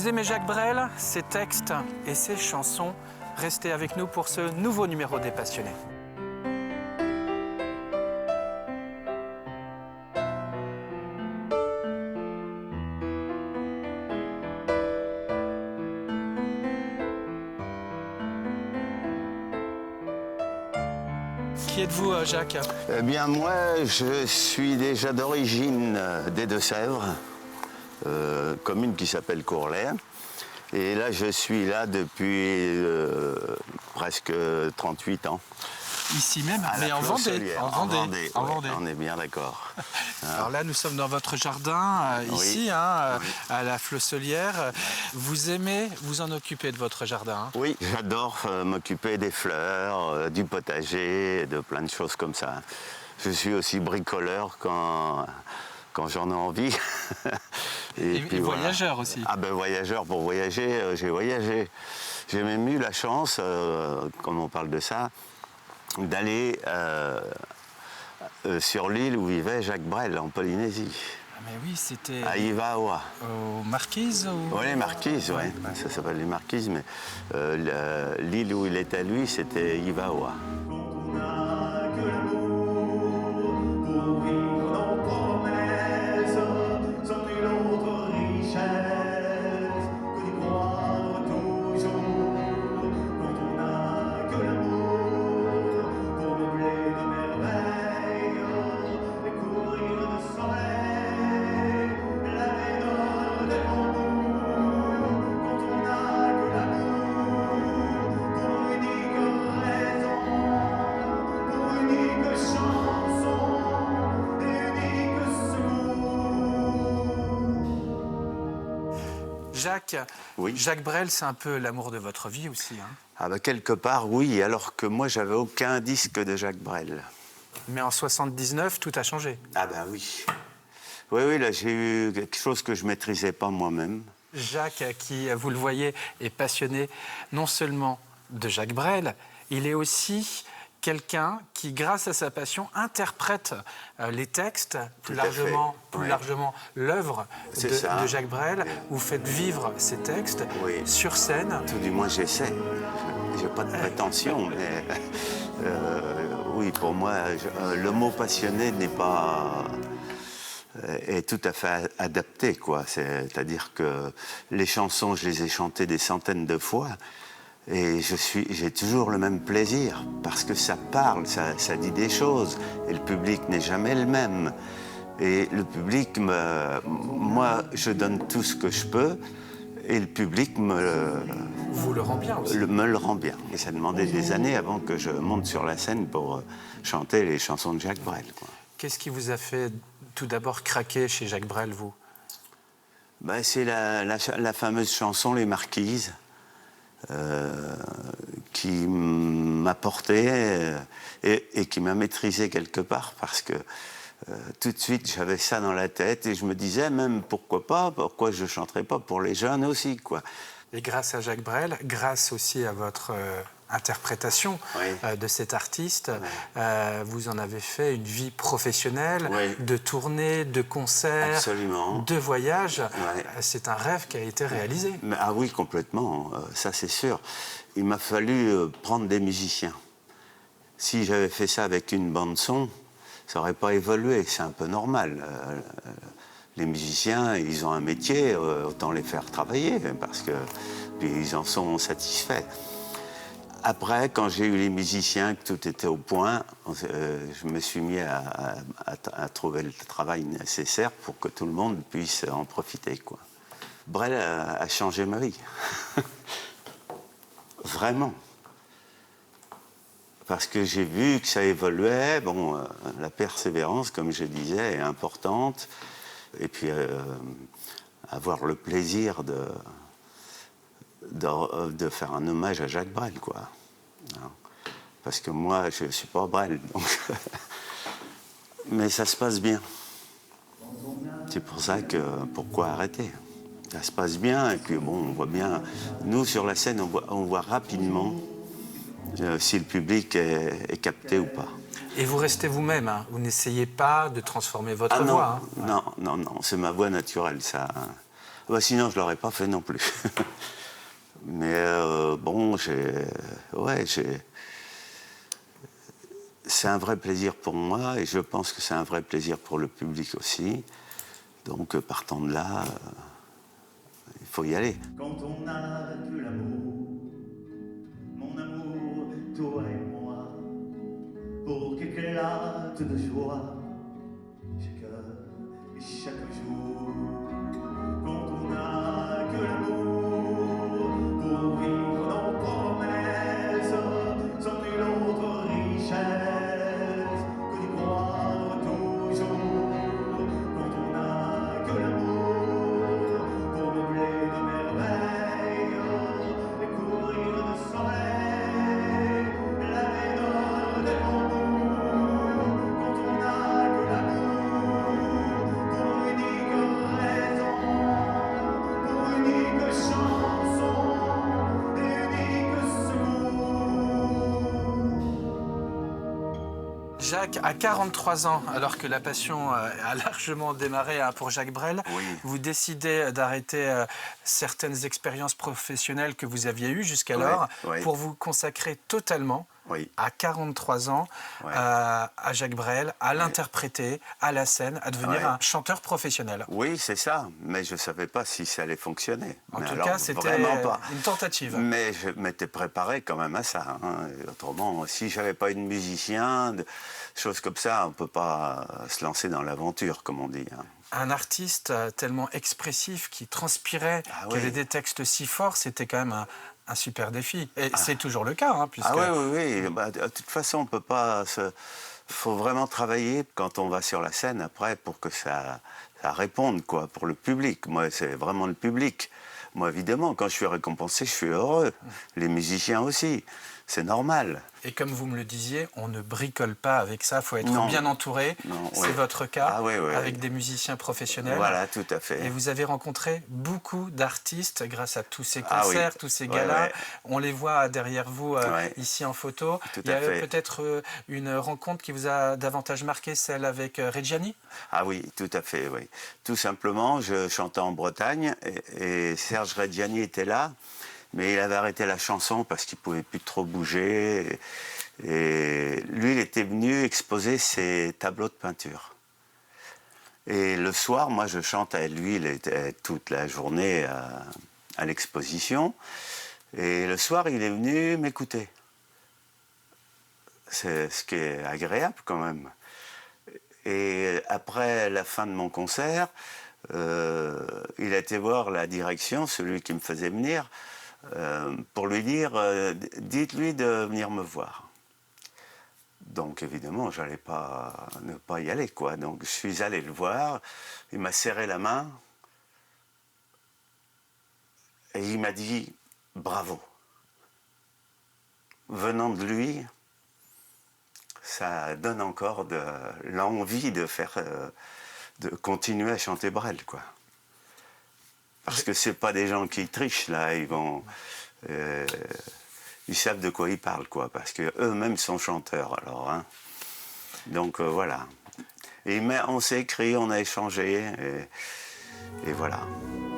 Vous aimez Jacques Brel, ses textes et ses chansons? Restez avec nous pour ce nouveau numéro des Passionnés. Qui êtes-vous, Jacques? Eh bien, moi, je suis déjà d'origine des Deux-Sèvres, commune qui s'appelle Courlaire. Et là, je suis là depuis presque 38 ans. Ici même, mais en Vendée. En Vendée. En Ouais, Vendée. on est bien d'accord. Alors là, nous sommes dans votre jardin, ici, Oui. à la Flosselière. Vous aimez vous en occuper de votre jardin? Oui, j'adore m'occuper des fleurs, du potager, de plein de choses comme ça. Je suis aussi bricoleur quand j'en ai envie. Et puis voyageur aussi. Ah ben voyageur, pour voyager, j'ai voyagé. J'ai même eu la chance, quand on parle de ça, d'aller sur l'île où vivait Jacques Brel, en Polynésie. Ah mais oui, c'était À Ivaoa. aux Marquises ou... Oui, les Marquises, oui. Ça s'appelle les Marquises, mais l'île où il était lui, c'était Ivaoa. Jacques, Oui. Jacques Brel, c'est un peu l'amour de votre vie aussi. Hein. Ah ben quelque part, oui, alors que moi, j'avais aucun disque de Jacques Brel. Mais en 79, tout a changé. Ah ben oui. Oui, oui, là, j'ai eu quelque chose que je ne maîtrisais pas moi-même. Jacques, qui, vous le voyez, est passionné non seulement de Jacques Brel, il est aussi quelqu'un qui, grâce à sa passion, interprète les textes, plus largement l'œuvre de Jacques Brel. Oui. Vous faites vivre ces textes sur scène. Tout du moins, j'essaie. J'ai pas de prétention, mais oui, pour moi, le mot passionné n'est pas... est tout à fait adapté, quoi. C'est-à-dire que les chansons, je les ai chantées des centaines de fois. Et j'ai toujours le même plaisir, parce que ça parle, ça dit des choses, et le public n'est jamais le même. Et le public, moi, je donne tout ce que je peux, et le public Vous le rend bien aussi. me le rend bien. Et ça demandait des années avant que je monte sur la scène pour chanter les chansons de Jacques Brel, quoi. Qu'est-ce qui vous a fait tout d'abord craquer chez Jacques Brel, vous? Ben, c'est la fameuse chanson « Les Marquises ». Qui m'a porté et qui m'a maîtrisé quelque part, parce que tout de suite j'avais ça dans la tête et je me disais même pourquoi je ne chanterais pas pour les jeunes aussi, quoi. Et grâce à Jacques Brel, grâce aussi à votre interprétation de cet artiste, vous en avez fait une vie professionnelle, de tournées, de concerts, Absolument. de voyages. C'est un rêve qui a été réalisé. Ah oui, complètement, ça c'est sûr. Il m'a fallu prendre des musiciens. Si j'avais fait ça avec une bande-son, ça n'aurait pas évolué, c'est un peu normal. Les musiciens, ils ont un métier, autant les faire travailler, parce que puis ils en sont satisfaits. Après, quand j'ai eu les musiciens, que tout était au point, je me suis mis à trouver le travail nécessaire pour que tout le monde puisse en profiter, quoi. Brel a changé ma vie. Vraiment. Parce que j'ai vu que ça évoluait. Bon, la persévérance, comme je disais, est importante. Et puis, avoir le plaisir de faire un hommage à Jacques Brel, quoi. Parce que moi, je ne suis pas Brel, donc... Mais ça se passe bien. C'est pour ça que... Pourquoi arrêter? Ça se passe bien, et puis bon, on voit bien... Nous, sur la scène, on voit rapidement si le public est capté ou pas. Et vous restez vous-même, hein. Vous n'essayez pas de transformer votre voix. Non, non, non, c'est ma voix naturelle, ça. Bah, sinon, je ne l'aurais pas fait non plus. Mais bon, c'est un vrai plaisir pour moi et je pense que c'est un vrai plaisir pour le public aussi. Donc, partant de là, il faut y aller. Quand on a de l'amour, mon amour, toi et moi, pour qu'éclate de joie chaque heure et chaque jour. Quand on a que l'amour pour vivre nos promesses, sans nulle autre richesse que d'y croire toujours. Quand on a que l'amour pour meubler de merveilles et couvrir de soleil l'année des bons jours. Quand on a que l'amour pour l'unique raison, pour l'unique chanson et unique secours. Jacques, à 43 ans, alors que la passion a largement démarré pour Jacques Brel, Oui. vous décidez d'arrêter certaines expériences professionnelles que vous aviez eues jusqu'alors Oui. pour vous consacrer totalement Oui. à 43 ans Ouais. à Jacques Brel, à l'interpréter, à la scène, à devenir Ouais. un chanteur professionnel. Oui, c'est ça. Mais je ne savais pas si ça allait fonctionner. En Mais tout alors, cas, c'était vraiment pas. une tentative. Mais je m'étais préparé quand même à ça. Hein. Et autrement, si j'avais pas une musicien, choses comme ça, on ne peut pas se lancer dans l'aventure, comme on dit. Hein. Un artiste tellement expressif, qui transpirait, Ah qui oui. avait des textes si forts, c'était quand même un super défi. Et c'est toujours le cas, hein, puisque... Ah oui. Bah, de toute façon, on peut pas se... faut vraiment travailler quand on va sur la scène après pour que ça réponde, quoi, pour le public. Moi, c'est vraiment le public. Moi, évidemment, quand je suis récompensé, je suis heureux. Les musiciens aussi. C'est normal. Et comme vous me le disiez, on ne bricole pas avec ça, il faut être Non. bien entouré. Non, C'est oui. votre cas, Ah oui, avec des musiciens professionnels. Voilà, tout à fait. Et vous avez rencontré beaucoup d'artistes grâce à tous ces Ah oui. concerts, tous ces Ouais, galas. ouais. On les voit derrière vous, Ouais. ici en photo. Tout Il y à a fait. peut-être une rencontre qui vous a davantage marqué, celle avec Reggiani. Ah oui, tout à fait, oui. Tout simplement, je chantais en Bretagne et Serge Reggiani était là, mais il avait arrêté la chanson parce qu'il ne pouvait plus trop bouger. Et lui, il était venu exposer ses tableaux de peinture. Et le soir, moi, je chante avec lui, il était toute la journée à l'exposition. Et le soir, il est venu m'écouter. C'est ce qui est agréable quand même. Et après la fin de mon concert, il a été voir la direction, celui qui me faisait venir, pour lui dire dites-lui de venir me voir. Donc évidemment, j'allais pas ne pas y aller, quoi. Donc je suis allé le voir, il m'a serré la main et il m'a dit bravo. Venant de lui, ça donne encore de l'envie de de continuer à chanter Brel, quoi. Parce que c'est pas des gens qui trichent là, ils savent de quoi ils parlent, quoi, parce que eux-mêmes sont chanteurs, alors. Hein. Donc voilà. Et mais on s'est écrit, on a échangé, et voilà.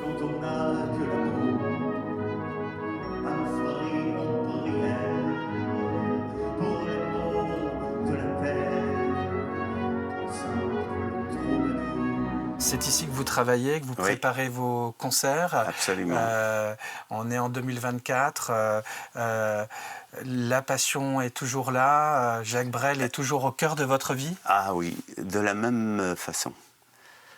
Quand on n'a que l'amour à offrir en prière pour les mots de la terre, pour simple troubadour. C'est ici que vous travaillez, que vous Oui. préparez vos concerts. Absolument. On est en 2024. La passion est toujours là. Jacques Brel est toujours au cœur de votre vie. Ah oui, de la même façon.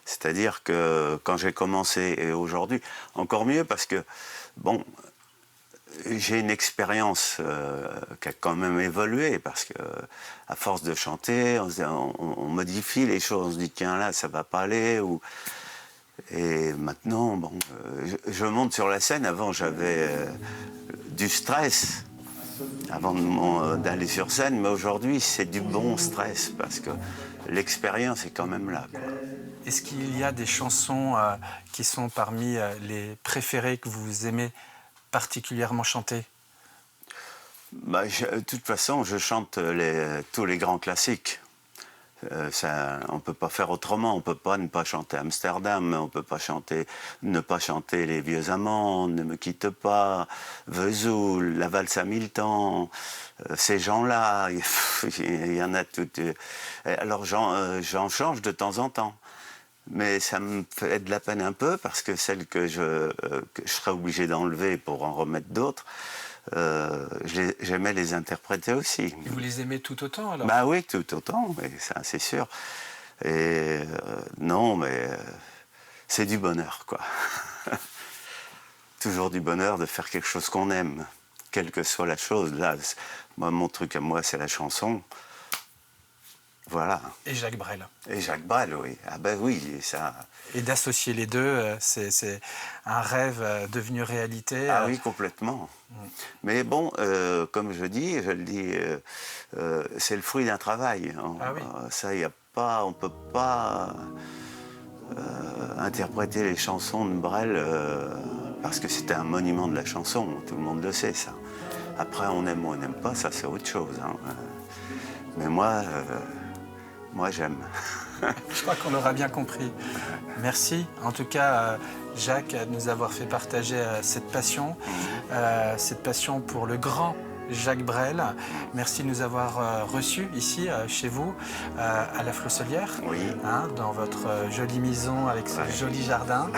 C'est-à-dire que quand j'ai commencé et aujourd'hui, encore mieux parce que, bon, j'ai une expérience qui a quand même évolué parce que, à force de chanter, on modifie les choses, on se dit tiens là ça va pas aller et maintenant bon, je monte sur la scène. Avant j'avais du stress avant d'aller sur scène, mais aujourd'hui c'est du bon stress parce que l'expérience est quand même là, quoi. Est-ce qu'il y a des chansons qui sont parmi les préférées que vous aimez particulièrement chanter? Bah, de toute façon, je chante tous les grands classiques. On ne peut pas faire autrement. On ne peut pas ne pas chanter Amsterdam, on ne peut pas ne pas chanter Les Vieux Amants, Ne me quitte pas, Vesoul, La valse à 1000 temps, ces gens-là, il y en a toutes. Alors j'en change de temps en temps. Mais ça me fait de la peine un peu parce que celles que je serais obligé d'enlever pour en remettre d'autres, j'aimais les interpréter aussi. Et vous les aimez tout autant alors? Bah oui, tout autant, mais ça c'est sûr. Et non, mais c'est du bonheur, quoi. Toujours du bonheur de faire quelque chose qu'on aime, quelle que soit la chose. Là, moi, mon truc à moi, c'est la chanson. Voilà. Et Jacques Brel. Et Jacques Brel, oui. Ah ben oui, ça... Et d'associer les deux, c'est un rêve devenu réalité. Ah oui, complètement. Mais bon, comme je le dis, c'est le fruit d'un travail. Ah oui. Ça, y a pas, on peut pas interpréter les chansons de Brel parce que c'était un monument de la chanson. Tout le monde le sait, ça. Après, on aime ou on n'aime pas, ça c'est autre chose. Hein. Mais moi j'aime. Je crois qu'on l'aura bien compris. Merci. En tout cas, Jacques, de nous avoir fait partager cette passion pour le grand Jacques Brel. Merci de nous avoir reçus ici, chez vous, à la Flosselière, Oui. Hein, dans votre jolie maison avec ce joli jardin.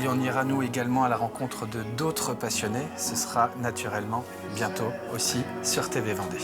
Et on ira, nous, également à la rencontre de d'autres passionnés. Ce sera naturellement bientôt aussi sur TV Vendée.